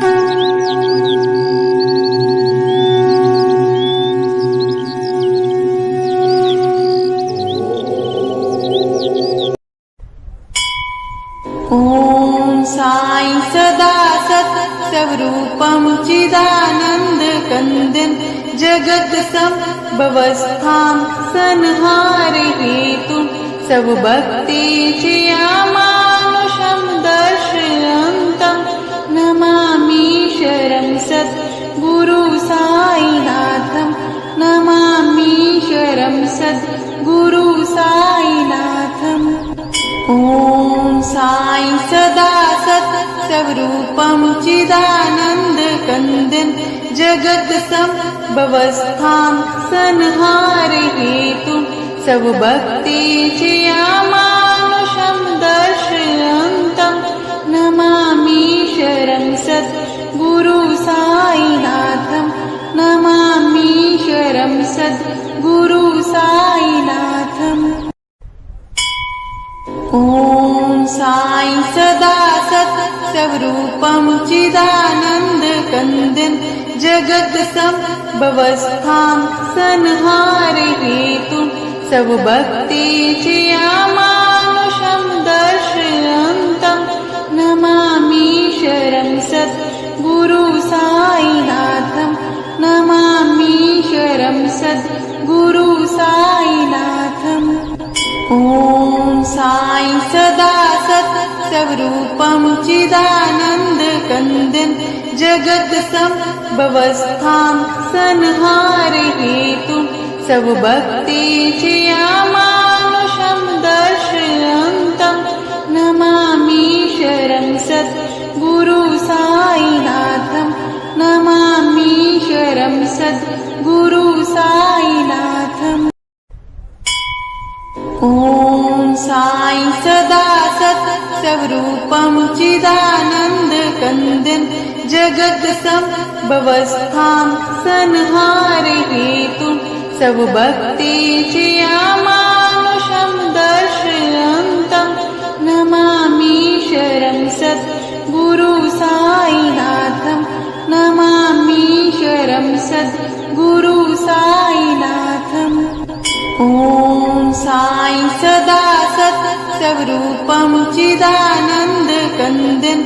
ॐ साई सदा सत्स्वरूपं चिदानन्दकन्दं जगत्सम्भवस्थां संहारे हेतुं सर्वभक्तेशयामानुषं दर्शयन्तं नमामीश्वरं सद्गुरु साईनाथं नमामीश्वरं सद्गुरु साईनाथम् ॐ साई सदा सत्स्वरूपं चिदानन्दकन्दं जगत्सम्भवस्थां संहारे हेतुं सर्वभक्तेशयामानुषं दर्शयन्तं नमामीश्वरं सद्गुरु साईनाथं नमामीश्वरं सद्गुरु साईनाथम् ॐ साई सदा सत्स्वरूपं चिदानन्दकन्दं जगत्सम्भवस्थां संहारे हेतुं सर्वभक्तेशयामानुषं दर्शयन्तं नमामीश्वरं सद्गुरु साईनाथं नमामीश्वरं सद्गुरु साईनाथम् ॐ साई सदा सत्स्वरूपं चिदानन्दकन्दं जगत्सम्भवस्थां संहारे हेतुं सर्वभक्तेशयामानुषं दर्शयन्तं नमामीश्वरं सद्गुरु साईनाथं नमामीश्वरं सद्गुरु साईनाथम् ॐ साई सदा सत्स्वरूपं चिदानन्दकन्दं जगत्सम्भवस्थां संहारे हेतुं सर्वभक्तेशयामानुषं दर्शयन्तं नमामीश्वरं सद्गुरु साईनाथं नमामीश्वरं सद्गुरु साईनाथम् ॐ साई सदा सत्स्वरूपं चिदानन्दकन्दं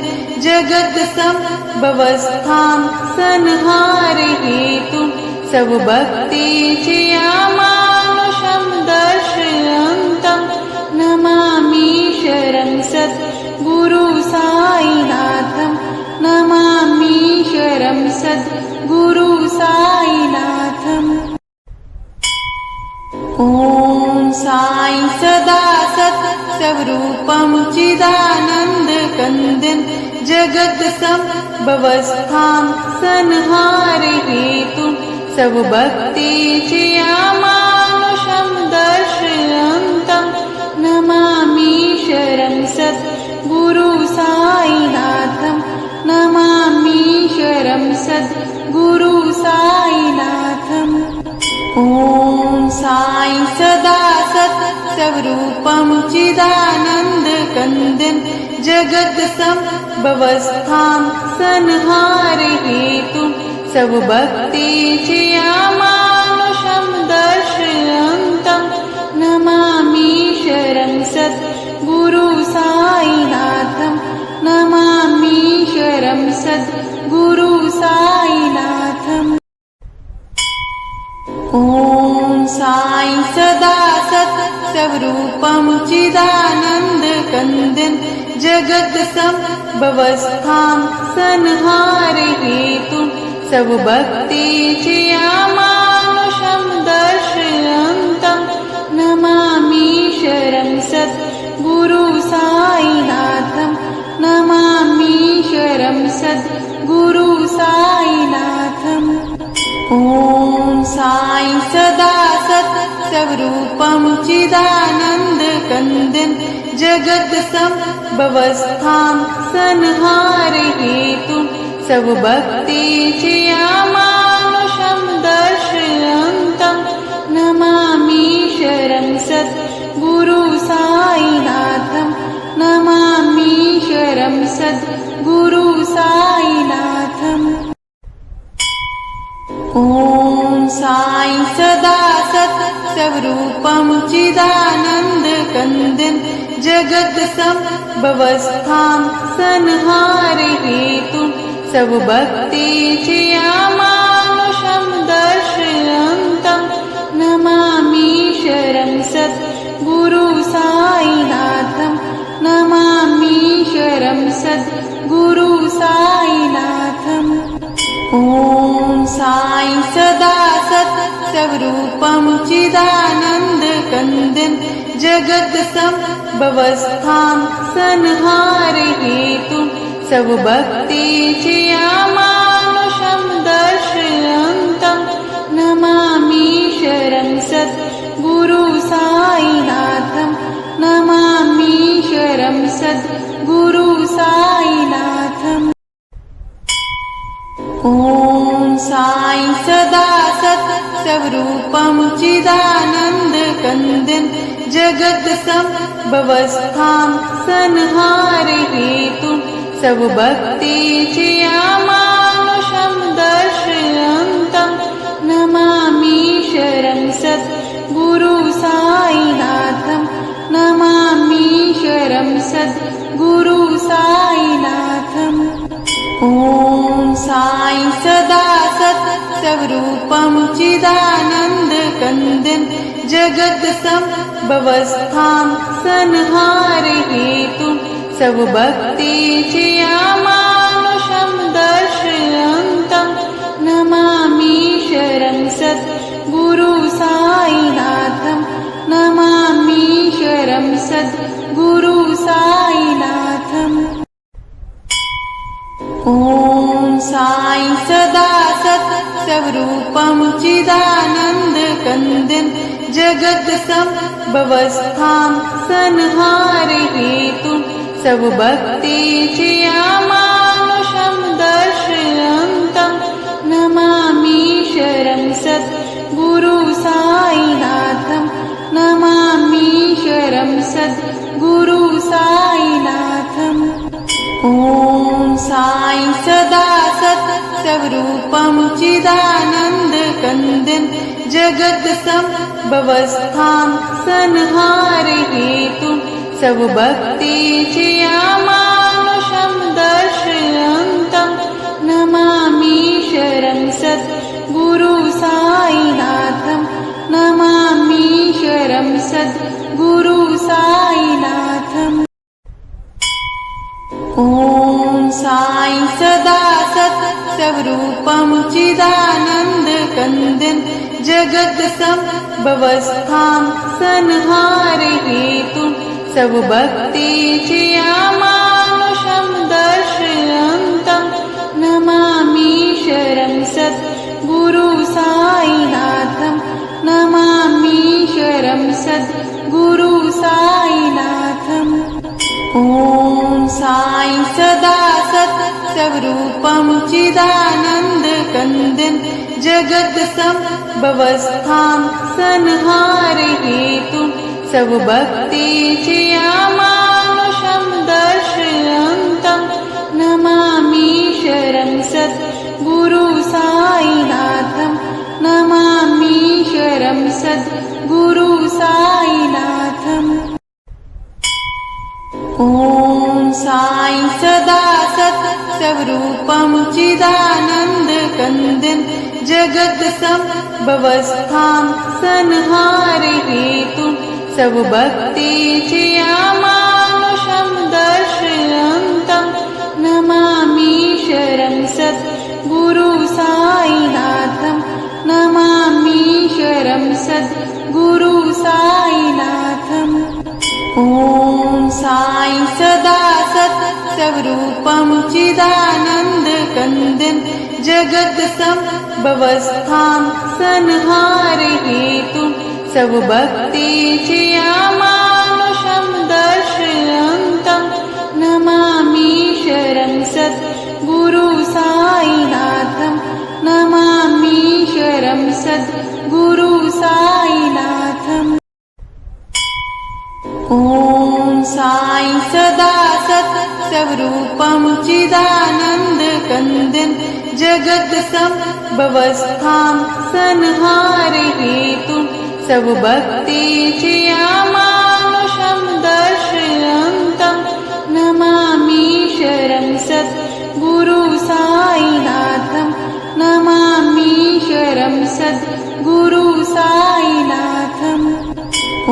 जगत्सम्भवस्थां संहारे हेतुं सर्वभक्तेशयामानुषं दर्शयन्तं नमामीश्वरं सद्गुरु साईनाथं नमामीश्वरं सद्गुरु साईनाथम् ॐ साई सदा सत्स्वरूपं चिदानन्दकन्दं जगत्सम्भवस्थां संहारे हेतुं सर्वभक्तेशयामानुषं दर्शयन्तं नमामीश्वरं सद्गुरु साईनाथं नमामीश्वरं सद्गुरु साईनाथम् ॐ साई सदा सत्स्वरूपं चिदानन्दकन्दं जगत्सम्भवस्थां संहारे हेतुं सर्वभक्तेशयामानुषं दर्शयन्तं नमामीश्वरं सद्गुरु साईनाथं नमामीश्वरं सद्गुरु साईनाथम् ॐ साई सदा सत्स्वरूपं चिदानन्दकन्दं जगत्सम्भवस्थां संहारे हेतुं सर्वभक्तेशयामानुषं दर्शयन्तं नमामीश्वरं सद्गुरु साईनाथं नमामीश्वरं सद्गुरु साईनाथम् ॐ साई सदा सत्स्वरूपं चिदानन्दकन्दं जगत्सम्भवस्थां संहारे हेतुं सर्वभक्तेशयामानुषं दर्शयन्तं नमामीश्वरं सद्गुरु साईनाथं नमामीश्वरं सद्गुरु साईनाथम् ॐ साई सदा सत् स्वरूपं चिदानन्दकन्दं जगत्सम्भवस्थां संहारे हेतुं सर्वभक्तेचियामानुषं दर्शयन्तं नमामीश्वरं सद्गुरु साईनाथं नमामीश्वरं सद्गुरु साईनाथम् ॐ साई सदा सत् स्वरूपं चिदानन्दकन्दं जगत्सम्भवस्थां संहारे हेतुं सर्वभक्तेचियामानुषं दर्शयन्तं नमामीश्वरं सद्गुरु साईनाथं नमामीश्वरं सद्गुरु साईनाथम् ॐ साई सदा सत् स्वरूपं चिदानन्दकन्दं जगत्सम्भवस्थां संहारे हेतुं सर्वभक्तेचियामानुषं दर्शयन्तं नमामीश्वरं सद्गुरु साईनाथं नमामीश्वरं सद्गुरु साईनाथम् ॐ साई सदा सत् स्वरूपं चिदानन्दकन्दं जगत्सम्भवस्थां संहारे हेतुं सर्वभक्तेचियामानुषं दर्शयन्तं नमामीश्वरं सद्गुरु साईनाथं नमामीश्वरं सद्गुरु साईनाथम् ॐ साई सदा सत् स्वरूपं चिदानन्दकन्दं जगत्सम्भवस्थां संहारे हेतुं सर्वभक्तेचियामानुषं दर्शयन्तं नमामीश्वरं सद्गुरु साईनाथं नमामीश्वरं सद्गुरु साईनाथम् ॐ साई सदा सत् स्वरूपं चिदानन्दकन्दं जगत्सम्भवस्थां संहारे हेतुं सर्वभक्तेचियामानुषं दर्शयन्तं नमामीश्वरं सद्गुरु साईनाथं नमामीश्वरं सद्गुरु साईनाथम् ॐ साई सदा सत् स्वरूपं चिदानन्दकन्दं जगत्सम्भवस्थां संहारे हेतुं सर्वभक्तेचियामानुषं दर्शयन्तं नमामीश्वरं सद्गुरु साईनाथं नमामीश्वरं सद्गुरु साईनाथम् ॐ साई सदा सत् स्वरूपं चिदानन्दकन्दं जगत्सम्भवस्थां संहारे हेतुं सर्वभक्तेचियामानुषं दर्शयन्तं नमामीश्वरं सद्गुरु साईनाथं नमामीश्वरं सद्गुरु साईनाथम् ॐ साई सदा सत् स्वरूपं चिदानन्दकन्दं जगत्सम्भवस्थां संहारे हेतुं सर्वभक्तेचियामानुषं दर्शयन्तं नमामीश्वरं सद्गुरु साईनाथं नमामीश्वरं सद्गुरु साईनाथम् ॐ साई सदा सत् स्वरूपं चिदानन्दकन्दं जगत्सम्भवस्थां संहारे हेतुं सर्वभक्तेचियामानुषं दर्शयन्तं नमामीश्वरं सद्गुरु साईनाथं नमामीश्वरं सद्गुरु साईनाथम् ॐ साई सदा सत् स्वरूपं चिदानन्दकन्दं जगत संभवस्थां संहार हेतु सब भक्तीचे अमानुषं दर्शयन्तं नमामीश्वरं सद्गुरु साईनाथं नमामीश्वरं सद्गुरु साईनाथम्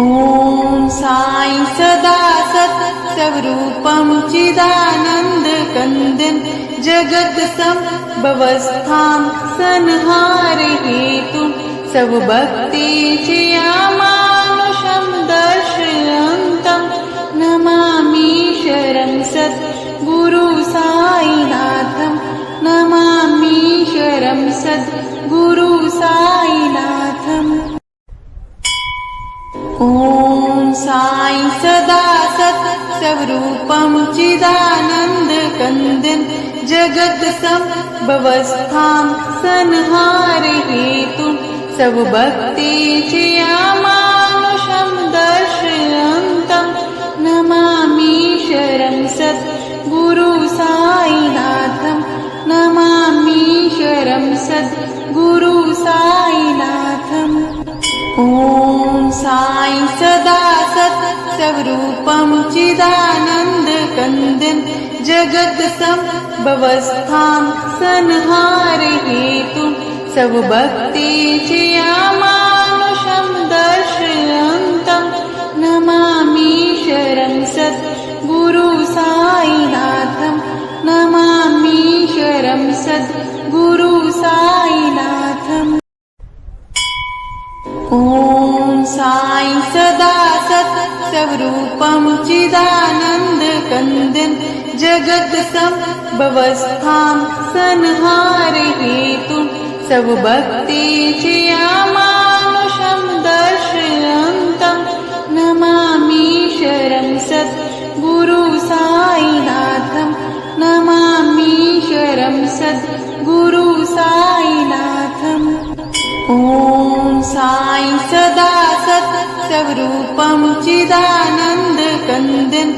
ॐ साई सदा सत् स्वरूपं चिदानन्दकन्दं जगत् संभवस्थां संहार हेतु सब भक्तीचे अमानुषं दर्शयन्तं नमामीश्वरं सद्गुरु साईनाथं नमामीश्वरं सद्गुरु साईनाथम् ॐ साई सदा सत् स्वरूपं चिदानन्दकन्दं जगत् संभवस्थां संहार हेतु सब भक्तीचे अमानुषं दर्शयन्तं नमामीश्वरं सद्गुरु साईनाथं नमामीश्वरं सद्गुरु साईनाथम् ॐ साई सदा सत् स्वरूपं चिदानन्दकन्दं जगत् संभवस्थां संहार हेतु सब भक्तीचे अमानुषं दर्शयन्तं नमामीश्वरं सद्गुरु साईनाथं नमामीश्वरं सद्गुरु साईनाथम् ॐ साई सदा सत् स्वरूपं चिदानन्दकन्दं जगत् संभवस्थां संहार हेतु सब भक्तीचे अमानुषं दर्शयन्तं नमामीश्वरं सद्गुरु साईनाथं नमामीश्वरं सद्गुरु साईनाथम् ॐ साई सदा सत् स्वरूपं चिदानन्दकन्दं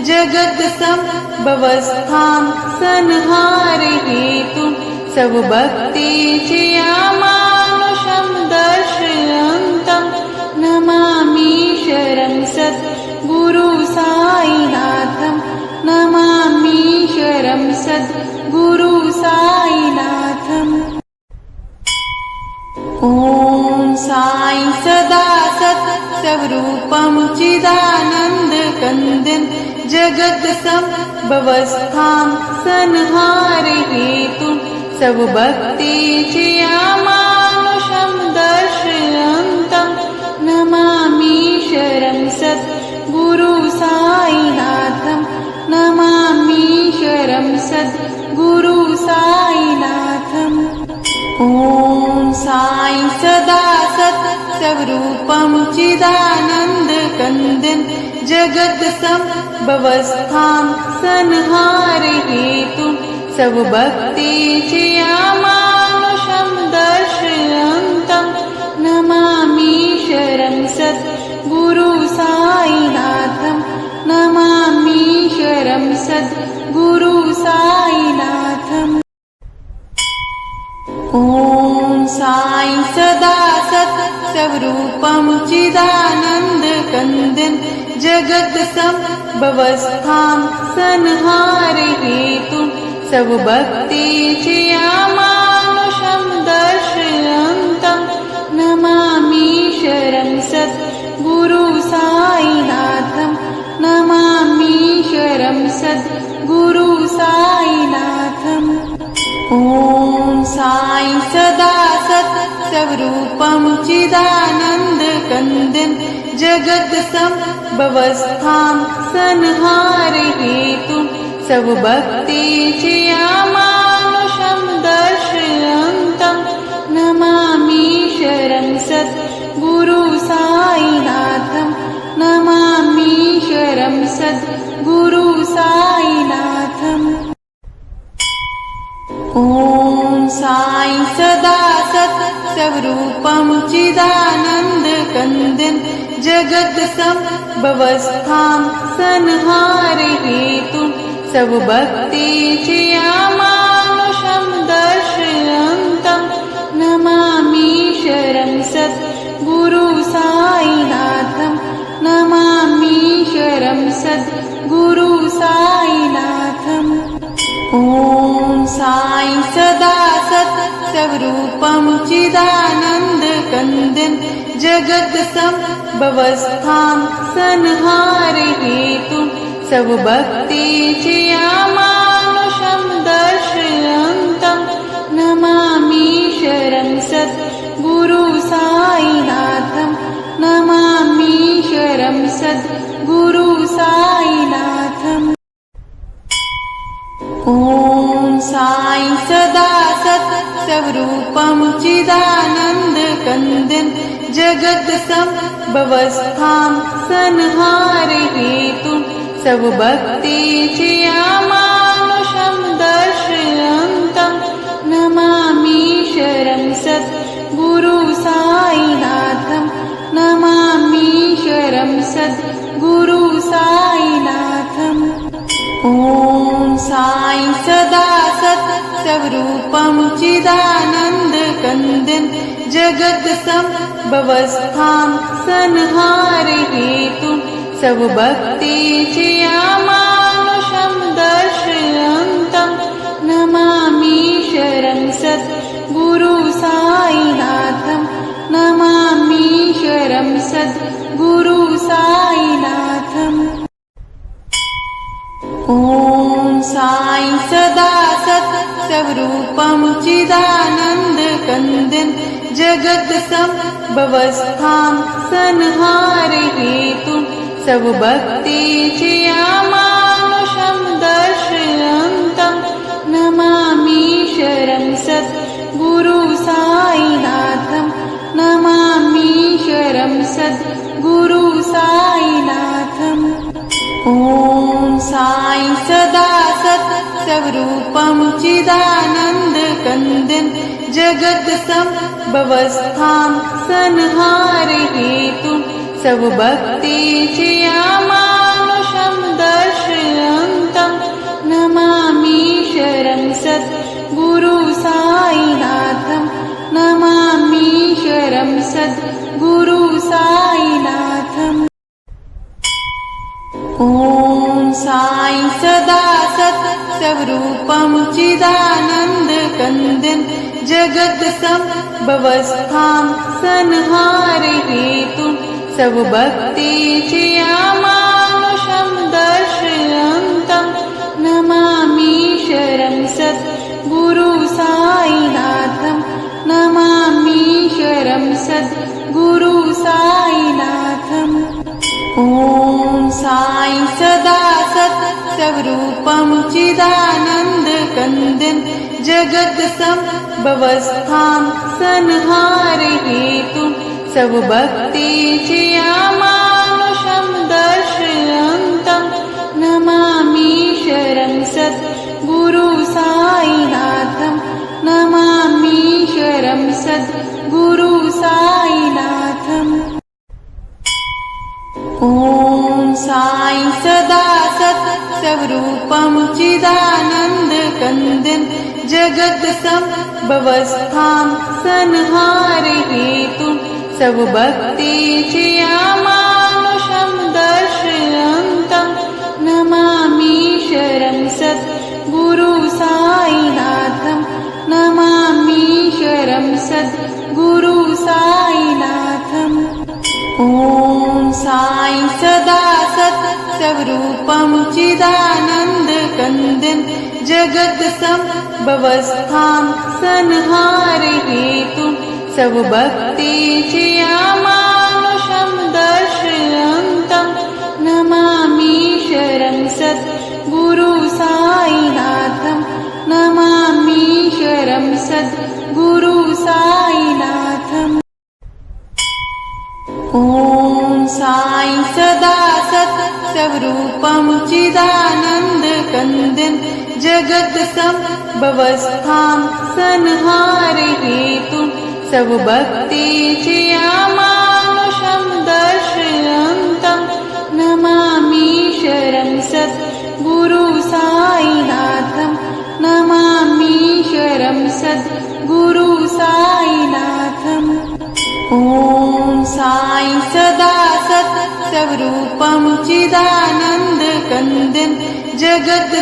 जगत् संभवस्थां संहार हेतु सब भक्तीचे अमानुषं दर्शयन्तं नमामीश्वरं सद्गुरु साईनाथं नमामीश्वरं सद्गुरु साईनाथम् ॐ साई सदा सत् स्वरूपं चिदानन्दकन्दं जगत् संभवस्थां संहार हेतु सब भक्तीचे अमानुषं दर्शयन्तं नमामीश्वरं सद्गुरु साईनाथं नमामीश्वरं सद्गुरु साईनाथम् ॐ साई सदा सत् स्वरूपं चिदानन्दकन्दं जगत् संभवस्थां संहार हेतु सब भक्तीचे अमानुषं दर्शयन्तं नमामीश्वरं सद्गुरु साईनाथं नमामीश्वरं सद्गुरु साईनाथम् ॐ साई सदा सत् स्वरूपं चिदानन्दकन्दं जगत् संभवस्थां संहार हेतु सब भक्तीचे अमानुषं दर्शयन्तं नमामीश्वरं सद्गुरु साईनाथं नमामीश्वरं सद्गुरु साईनाथम् ॐ साई सदा सत् स्वरूपं चिदानन्दकन्दं जगत् संभवस्थां संहार हेतु सब भक्तीचे अमानुषं दर्शयन्तं नमामीश्वरं सद्गुरु साईनाथं नमामीश्वरं सद्गुरु साईनाथम् ॐ साई सदा सत् स्वरूपं चिदानन्दकन्दं जगत् संभवस्थां संहार हेतु सब भक्तीचे अमानुषं दर्शय ॐ साई सदा सत् स्वरूपं चिदानन्दकन्दं जगत् संभवस्थां संहारे हेतुं स्वभक्तिचियामानुषं दर्शयन्तं नमामीश्वरं सद्गुरु साईनाथं नमामीश्वरं सद्गुरु साईनाथम् ॐ साई सदा सत् स्वरूपं चिदानन्दकन्दं जगत् संभवस्थां संहारे हेतुं स्वभक्तिचियामानुषं दर्शयन्तं नमामीश्वरं सद्गुरु साईनाथं नमामीश्वरं सद्गुरु साईनाथम् ॐ साई सदा सत् स्वरूपं चिदानन्दकन्दं जगत् संभवस्थां संहारे हेतुं स्वभक्तिचियामानुषं दर्शयन्तं नमामीश्वरं सद्गुरु साईनाथं नमामीश्वरं सद्गुरु साईनाथम् ॐ साई सदा सत् स्वरूपं चिदानन्दकन्दं जगत् संभवस्थां संहारे हेतुं स्वभक्तिचियामानुषं दर्शयन्तं नमामीश्वरं सद्गुरु साईनाथं नमामीश्वरं सद्गुरु साईनाथम् ॐ साई सदा सत् स्वरूपं चिदानन्दकन्दं जगत् संभवस्थां संहारे हेतुं स्वभक्तिचियामानुषं दर्शयन्तं नमामीश्वरं सद्गुरु साईनाथं नमामीश्वरं सद्गुरु साईनाथम् ॐ साई सदा सत् स्वरूपं चिदानन्दकन्दं जगत् संभवस्थां संहारे हेतुं स्वभक्तिचियामानुषं दर्शयन्तं नमामीश्वरं सद्गुरु साईनाथं नमामीश्वरं सद्गुरु साईनाथम् ॐ साई सदा सत् स्वरूपं चिदानन्दकन्दं जगत् संभवस्थां संहारे हेतुं स्वभक्तिचियामानुषं दर्शयन्तं नमामीश्वरं सद्गुरु साईनाथं नमामीश्वरं सद्गुरु साईनाथम् ॐ साई सदा सत् स्वरूपं चिदानन्दकन्दं जगत् संभवस्थां संहारे हेतुं स्वभक्तिचियामानुषं दर्शयन्तं नमामीश्वरं सद्गुरु साईनाथं नमामीश्वरं सद्गुरु साईनाथम् ॐ साई सदा सत् स्वरूपं चिदानन्दकन्दं जगत् संभवस्थां संहारे हेतुं स्वभक्तिचियामानुषं दर्शयन्तं नमामीश्वरं सद्गुरु साईनाथं नमामीश्वरं सद्गुरु साईनाथम् ॐ साई सदा सत् स्वरूपं चिदानन्दकन्दं जगत् संभवस्थां संहारे हेतुं स्वभक्तिचियामानुषं दर्शयन्तं नमामीश्वरं सद्गुरु साईनाथं नमामीश्वरं सद्गुरु साईनाथम् ॐ साई सदा सत् स्वरूपं चिदानन्दकन्दं जगत्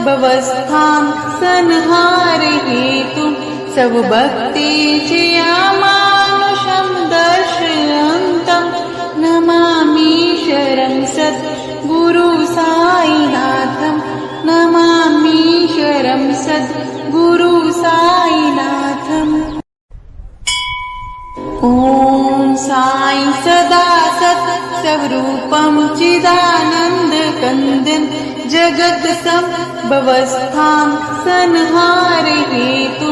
भवस्थान संहार हेतु सब भक्तीचे अमानुषं दर्शयन्तं नमामीश्वरं सद्गुरु साईनाथं नमामीश्वरं सद्गुरु साईनाथम् ॐ साई सदा सत् स्वरूपं चिदानन्दकन्दं जगत् संभवस्थां संहार हेतु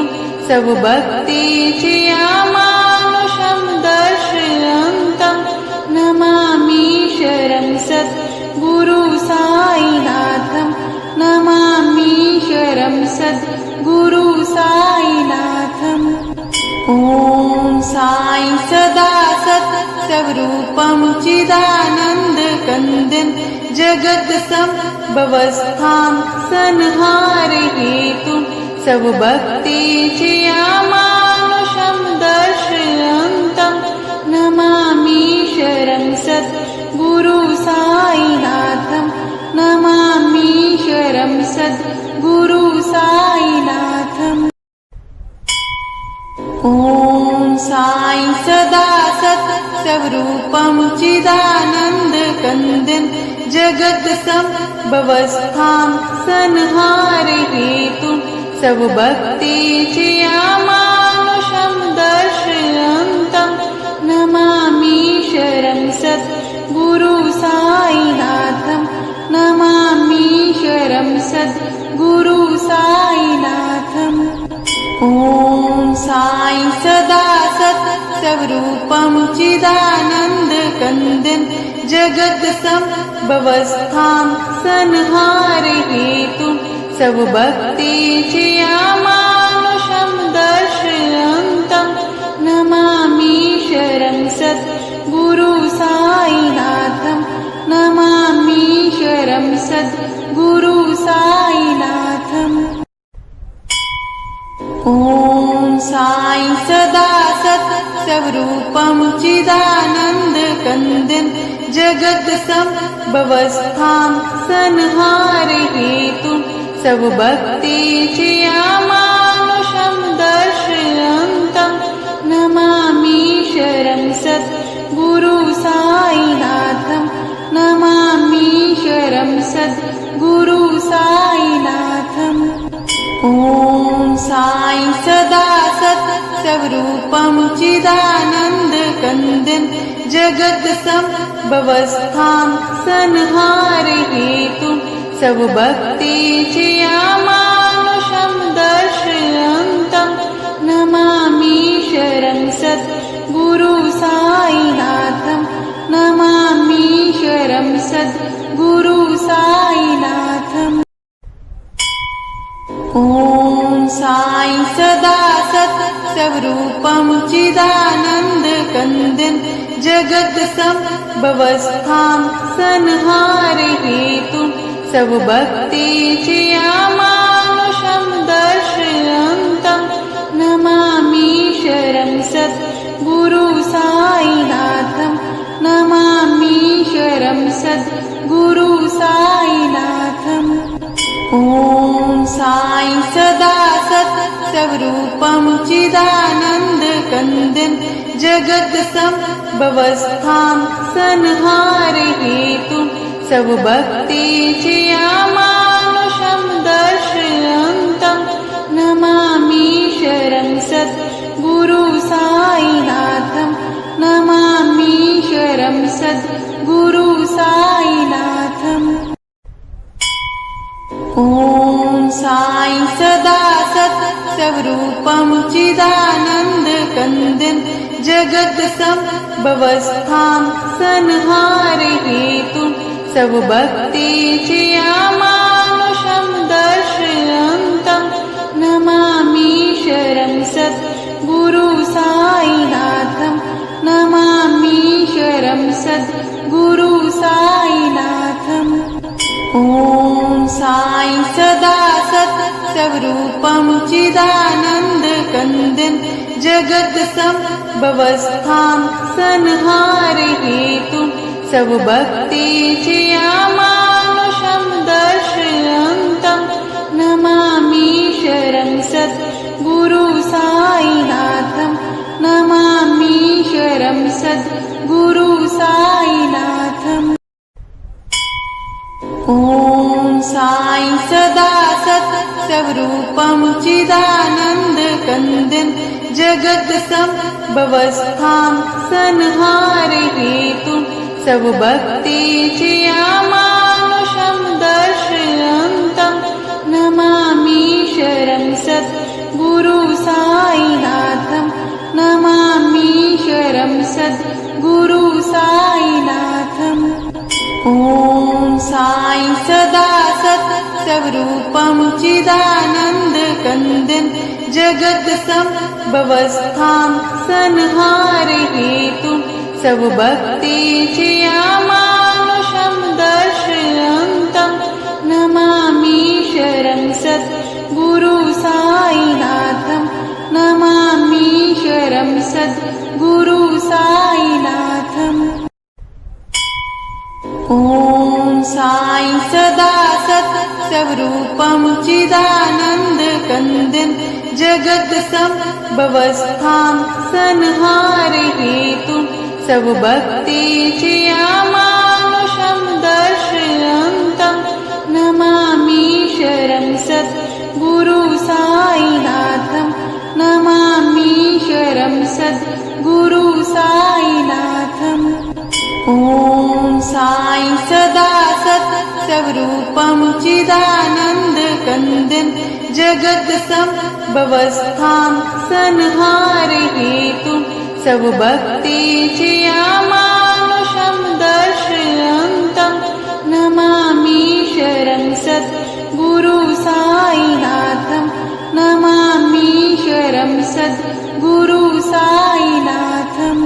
सब भक्तीचे अमानुषं दर्शयन्तं नमामीश्वरं सद्गुरु साईनाथं नमामीश्वरं सद्गुरु साईनाथम् ॐ साई सदा सत् स्वरूपं चिदानन्दकन्दं जगत् संभवस्थां संहार हेतु सब भक्तीचे अमानुषं दर्शयन्तं नमामीश्वरं सद्गुरु साईनाथं नमामीश्वरं सद्गुरु साईनाथम् ॐ साई सदा सत् स्वरूपं चिदानन्दकन्दं जगत् संभवस्थां संहार हेतु सब भक्तीचे अमानुषं दर्शयन्तं नमामीश्वरं सद्गुरु साईनाथं नमामीश्वरं सद्गुरु साईनाथम् ॐ साई सदा सत् स्वरूपं चिदानन्दकन्दं जगत् संभवस्थां संहार हेतु सब भक्तीचे अमानुषं दर्शयन्तं नमामीश्वरं सद्गुरु साईनाथं नमामीश्वरं सद्गुरु साईनाथम् ॐ साई सदा सत् स्वरूपं चिदानन्दकन्दं जगत् संभवस्थां संहार हेतु सब भक्तीचे अमानुषं दर्शयन्तं नमामीश्वरं सद्गुरु साईनाथं नमामीश्वरं सद्गुरु साईनाथम् ॐ साई सदा सत् स्वरूपं चिदानन्दकन्दं जगत् संभवस्थां संहार हेतु सब भक्तीचे अमानुषं दर्शयन्तं नमामीश्वरं सद्गुरु साईनाथं नमामीश्वरं सद्गुरु साईनाथम् ॐ साई सदा सत् स्वरूपं चिदानन्दकन्दं जगत् संभवस्थां संहार हेतु सब भक्तीचे अमानुषं दर्शयन्तं नमामीश्वरं सद्गुरु साईनाथं नमामीश्वरं सद्गुरु साईनाथम् ॐ साई सदा सत् स्वरूपं चिदानन्दकन्दं जगत् संभवस्थां संहार हेतु सब भक्तीचे अमानुषं दर्शयन्तं नमामीश्वरं सद्गुरु साईनाथं नमामीश्वरं सद्गुरु साईनाथम् ॐ साई सदा सत् स्वरूपं चिदानन्दकन्दं जगत् संभवस्थां संहार हेतु सब भक्तीचे अमानुषं दर्शयन्तं नमामीश्वरं सद्गुरु साईनाथं नमामीश्वरं सद्गुरु साईनाथम् ॐ साई सदा सत् स्वरूपं चिदानन्दकन्दं जगत् संभवस्थां संहार हेतु सब भक्तीचे अमानुषं दर्शयन्तं सद्गुरु साईनाथं नमामीश्वरं सद्गुरु साईनाथम् ॐ साई सदा सत् स्वरूपं चिदानन्दकन्दं जगत् संभवस्थां संहारे हेतुं स्वभक्तेचे अमानुषं दर्शयन्तं नमामीश्वरं सद्गुरु साईनाथं नमामीश्वरं सद्गुरु साईनाथम् ॐ साई सदा सत् स्वरूपं चिदानन्दकन्दं जगत् संभवस्थां संहारे हेतुं स्वभक्तेचे अमानुषं दर्शयन्तं नमामीश्वरं सद्गुरु साईनाथं नमामीश्वरं सद्गुरु साईनाथम् ॐ साई सदा सत् स्वरूपं चिदानन्दकन्दं जगत् संभवस्थां संहारे हेतुं स्वभक्तेचे अमानुषं दर्शयन्तं नमामीश्वरं सद्गुरु साईनाथं नमामीश्वरं सद्गुरु साईनाथम् ॐ साई सदा सत् स्वरूपं चिदानन्दकन्दं जगत् संभवस्थां संहारे हेतुं स्वभक्तेचे अमानुषं दर्शयन्तं नमामीश्वरं सद्गुरु साईनाथं नमामीश्वरं सद्गुरु साईनाथम्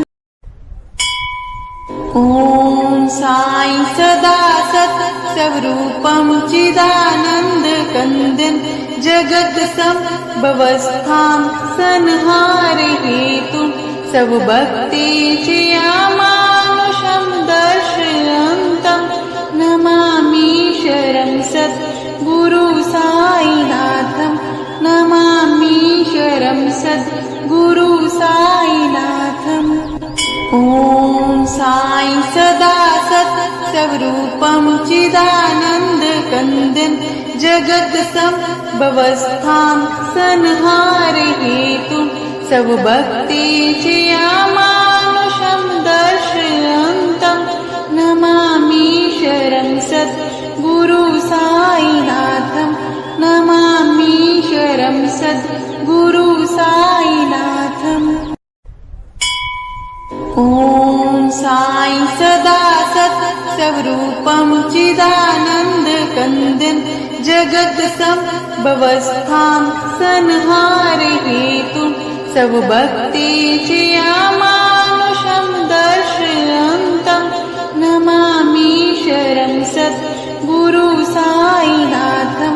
ॐ साई सदा सत् स्वरूपं चिदानन्दकन्दं जगत् संभवस्थां संहारे हेतुं स्वभक्तेचे अमानुषं दर्शयन्तं नमामीश्वरं सद्गुरु साईनाथं नमामीश्वरं सद्गुरु साईनाथम् ॐ साई सदा सत् स्वरूपं चिदानन्दकन्दं जगत् संभवस्थां संहारे हेतुं स्वभक्तेचे अमानुषं दर्शयन्तं नमामीश्वरं सद्गुरु साईनाथं नमामीश्वरं सद्गुरु साईनाथम् ॐ साई सदा सत् स्वरूपं चिदानन्दकन्दं जगत् संभवस्थां संहारे हेतुं स्वभक्तेचे अमानुषं दर्शयन्तं नमामीश्वरं सद्गुरु साईनाथं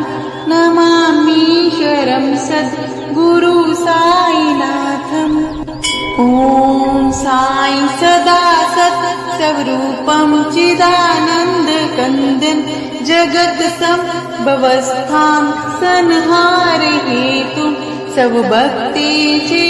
नमामीश्वरं सद्गुरु साईनाथम् ॐ साई सदा सत् स्वरूपं चिदानन्दकन्दं जगत् संभवस्थां संहारे हेतुं स्वभक्तेचे